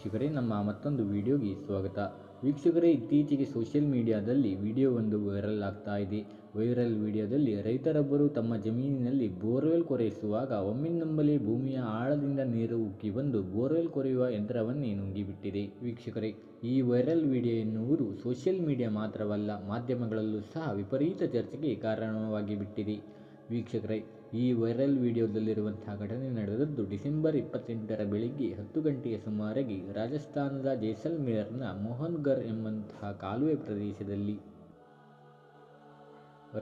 ವೀಕ್ಷಕರೇ, ನಮ್ಮ ಮತ್ತೊಂದು ವಿಡಿಯೋಗೆ ಸ್ವಾಗತ. ವೀಕ್ಷಕರೇ, ಇತ್ತೀಚೆಗೆ ಸೋಷಿಯಲ್ ಮೀಡಿಯಾದಲ್ಲಿ ವಿಡಿಯೋವೊಂದು ವೈರಲ್ ಆಗ್ತಾ ಇದೆ. ವೈರಲ್ ವಿಡಿಯೋದಲ್ಲಿ ರೈತರೊಬ್ಬರು ತಮ್ಮ ಜಮೀನಿನಲ್ಲಿ ಬೋರ್ವೆಲ್ ಕೊರೆಯಿಸುವಾಗ ಒಮ್ಮಿಂದೊಮ್ಮೆಲೆ ಭೂಮಿಯ ಆಳದಿಂದ ನೀರು ಉಕ್ಕಿ ಬಂದು ಬೋರ್ವೆಲ್ ಕೊರೆಯುವ ಯಂತ್ರವನ್ನೇ ನುಂಗಿಬಿಟ್ಟಿದೆ. ವೀಕ್ಷಕರೇ, ಈ ವೈರಲ್ ವಿಡಿಯೋ ಎನ್ನುವುದು ಸೋಷಿಯಲ್ ಮೀಡಿಯಾ ಮಾತ್ರವಲ್ಲ, ಮಾಧ್ಯಮಗಳಲ್ಲೂ ಸಹ ವಿಪರೀತ ಚರ್ಚೆಗೆ ಕಾರಣವಾಗಿ ಬಿಟ್ಟಿದೆ. ವೀಕ್ಷಕರೇ, ಈ ವೈರಲ್ ವಿಡಿಯೋದಲ್ಲಿರುವಂತಹ ಘಟನೆ ನಡೆದದ್ದು ಡಿಸೆಂಬರ್ 28ರ ಬೆಳಿಗ್ಗೆ 10 ಗಂಟೆಯ ಸುಮಾರಿಗೆ ರಾಜಸ್ಥಾನದ ಜೈಸಲ್ಮೇರ್ನ ಮೋಹನ್ಗರ್ ಎಂಬಂತಹ ಕಾಲುವೆ ಪ್ರದೇಶದಲ್ಲಿ.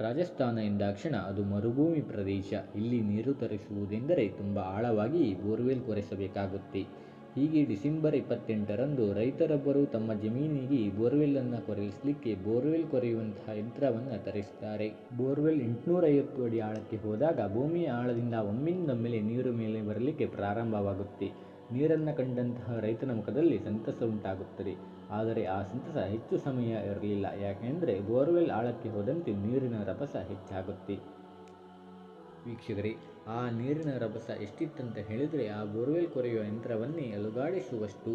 ರಾಜಸ್ಥಾನ ಎಂದಾಕ್ಷಣ ಅದು ಮರುಭೂಮಿ ಪ್ರದೇಶ. ಇಲ್ಲಿ ನೀರು ತರಿಸುವುದೆಂದರೆ ತುಂಬ ಆಳವಾಗಿ ಬೋರ್ವೆಲ್ ಕೊರೆಸಬೇಕಾಗುತ್ತೆ. ಹೀಗೆ ಡಿಸೆಂಬರ್ 28ರಂದು ರೈತರೊಬ್ಬರು ತಮ್ಮ ಜಮೀನಿಗೆ ಬೋರ್ವೆಲ್ಲನ್ನು ಕೊರೆಸಲಿಕ್ಕೆ ಬೋರ್ವೆಲ್ ಕೊರೆಯುವಂತಹ ಯಂತ್ರವನ್ನು ತರಿಸ್ತಾರೆ. ಬೋರ್ವೆಲ್ 850 ಅಡಿ ಆಳಕ್ಕೆ ಹೋದಾಗ ಭೂಮಿಯ ಆಳದಿಂದ ಒಮ್ಮಿಂದೊಮ್ಮೆಲೆ ನೀರು ಮೇಲೆ ಬರಲಿಕ್ಕೆ ಪ್ರಾರಂಭವಾಗುತ್ತೆ. ನೀರನ್ನು ಕಂಡಂತಹ ರೈತನ ಮುಖದಲ್ಲಿ ಸಂತಸ ಉಂಟಾಗುತ್ತದೆ. ಆದರೆ ಆ ಸಂತಸ ಹೆಚ್ಚು ಸಮಯ ಇರಲಿಲ್ಲ. ಯಾಕೆಂದರೆ ಬೋರ್ವೆಲ್ ಆಳಕ್ಕೆ ಹೋದಂತೆ ನೀರಿನ ರಭಸ ಹೆಚ್ಚಾಗುತ್ತೆ. ವೀಕ್ಷಕರೇ, ಆ ನೀರಿನ ರಭಸ ಎಷ್ಟಿತ್ತಂತ ಹೇಳಿದರೆ ಆ ಬೋರ್ವೆಲ್ ಕೊರೆಯುವ ಯಂತ್ರವನ್ನೇ ಅಲುಗಾಡಿಸುವಷ್ಟು.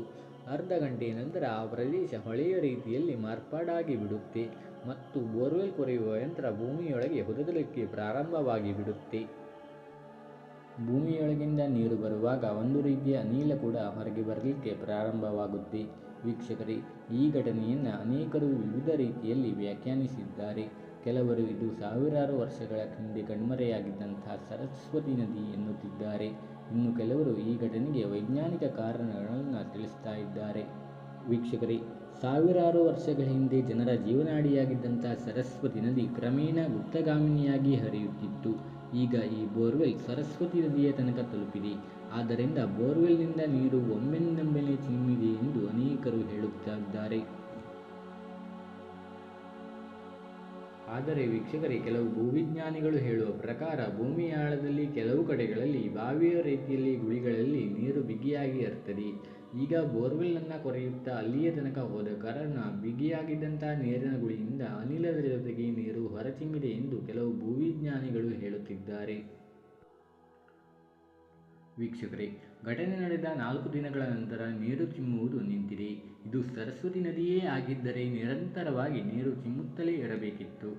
ಅರ್ಧ ಗಂಟೆಯ ನಂತರ ಆ ಪ್ರದೇಶ ಹೊಳೆಯ ರೀತಿಯಲ್ಲಿ ಮಾರ್ಪಾಡಾಗಿ ಬಿಡುತ್ತೆ ಮತ್ತು ಬೋರ್ವೆಲ್ ಕೊರೆಯುವ ಯಂತ್ರ ಭೂಮಿಯೊಳಗೆ ಹೊದಲಿಕ್ಕೆ ಪ್ರಾರಂಭವಾಗಿ ಬಿಡುತ್ತೆ. ಭೂಮಿಯೊಳಗಿಂದ ನೀರು ಬರುವಾಗ ಒಂದು ರೀತಿಯ ಅನಿಲ ಕೂಡ ಹೊರಗೆ ಬರಲಿಕ್ಕೆ ಪ್ರಾರಂಭವಾಗುತ್ತೆ. ವೀಕ್ಷಕರೇ, ಈ ಘಟನೆಯನ್ನು ಅನೇಕರು ವಿವಿಧ ರೀತಿಯಲ್ಲಿ ವ್ಯಾಖ್ಯಾನಿಸಿದ್ದಾರೆ. ಕೆಲವರು ಇದು ಸಾವಿರಾರು ವರ್ಷಗಳ ಹಿಂದೆ ಕಣ್ಮರೆಯಾಗಿದ್ದಂತಹ ಸರಸ್ವತಿ ನದಿ ಎನ್ನುತ್ತಿದ್ದಾರೆ. ಇನ್ನು ಕೆಲವರು ಈ ಘಟನೆಗೆ ವೈಜ್ಞಾನಿಕ ಕಾರಣಗಳನ್ನು ತಿಳಿಸ್ತಾ ಇದ್ದಾರೆ. ವೀಕ್ಷಕರೇ, ಸಾವಿರಾರು ವರ್ಷಗಳ ಹಿಂದೆ ಜನರ ಜೀವನಾಡಿಯಾಗಿದ್ದಂತಹ ಸರಸ್ವತಿ ನದಿ ಕ್ರಮೇಣ ಗುಪ್ತಗಾಮಿನಿಯಾಗಿ ಹರಿಯುತ್ತಿತ್ತು. ಈಗ ಈ ಬೋರ್ವೆಲ್ ಸರಸ್ವತಿ ನದಿಯ ತನಕ ತಲುಪಿದೆ. ಆದ್ದರಿಂದ ಬೋರ್ವೆಲ್ನಿಂದ ನೀರು ಒಮ್ಮಿಂದೊಮ್ಮೆಲೆ ಚಿಮ್ಮಿದೆ ಎಂದು ಅನೇಕರು ಹೇಳುತ್ತಿದ್ದಾರೆ. ಆದರೆ ವೀಕ್ಷಕರೇ, ಕೆಲವು ಭೂವಿಜ್ಞಾನಿಗಳು ಹೇಳುವ ಪ್ರಕಾರ ಭೂಮಿಯ ಆಳದಲ್ಲಿ ಕೆಲವು ಕಡೆಗಳಲ್ಲಿ ಬಾವಿಯ ರೀತಿಯಲ್ಲಿ ಗುಳಿಗಳಲ್ಲಿ ನೀರು ಬಿಗಿಯಾಗಿ ಇರ್ತದೆ. ಈಗ ಬೋರ್ವೆಲ್ಲನ್ನು ಕೊರೆಯುತ್ತಾ ಅಲ್ಲಿಯ ತನಕ ಹೋದ ಕಾರಣ ಬಿಗಿಯಾಗಿದ್ದಂತಹ ನೀರಿನ ಗುಳಿಯಿಂದ ಅನಿಲದ ಜೊತೆಗೆ ನೀರು ಹೊರಚಿಮ್ಮಿದೆ ಎಂದು ಕೆಲವು ಭೂವಿಜ್ಞಾನಿಗಳು ಹೇಳುತ್ತಿದ್ದಾರೆ. ವೀಕ್ಷಕರೇ, ಘಟನೆ ನಡೆದ 4 ದಿನಗಳ ನಂತರ ನೀರು ಚಿಮ್ಮುವುದು ನಿಂತಿದೆ. ಇದು ಸರಸ್ವತಿ ನದಿಯೇ ಆಗಿದ್ದರೆ ನಿರಂತರವಾಗಿ ನೀರು ಚಿಮ್ಮುತ್ತಲೇ ಇರಬೇಕಿತ್ತು.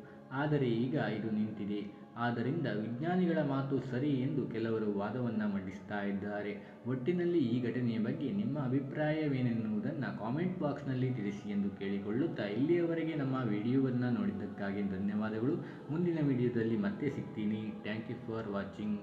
ಆದರೆ ಈಗ ಇದು ನಿಂತಿದೆ. ಆದ್ದರಿಂದ ವಿಜ್ಞಾನಿಗಳ ಮಾತು ಸರಿ ಎಂದು ಕೆಲವರು ವಾದವನ್ನು ಮಂಡಿಸ್ತಾ ಇದ್ದಾರೆ. ಒಟ್ಟಿನಲ್ಲಿ ಈ ಘಟನೆಯ ಬಗ್ಗೆ ನಿಮ್ಮ ಅಭಿಪ್ರಾಯವೇನೆನ್ನುವುದನ್ನು ಕಾಮೆಂಟ್ ಬಾಕ್ಸ್ನಲ್ಲಿ ತಿಳಿಸಿ ಎಂದು ಕೇಳಿಕೊಳ್ಳುತ್ತಾ, ಇಲ್ಲಿಯವರೆಗೆ ನಮ್ಮ ವಿಡಿಯೋವನ್ನು ನೋಡಿದ್ದಕ್ಕಾಗಿ ಧನ್ಯವಾದಗಳು. ಮುಂದಿನ ವಿಡಿಯೋದಲ್ಲಿ ಮತ್ತೆ ಸಿಗ್ತೀನಿ. Thank you for watching.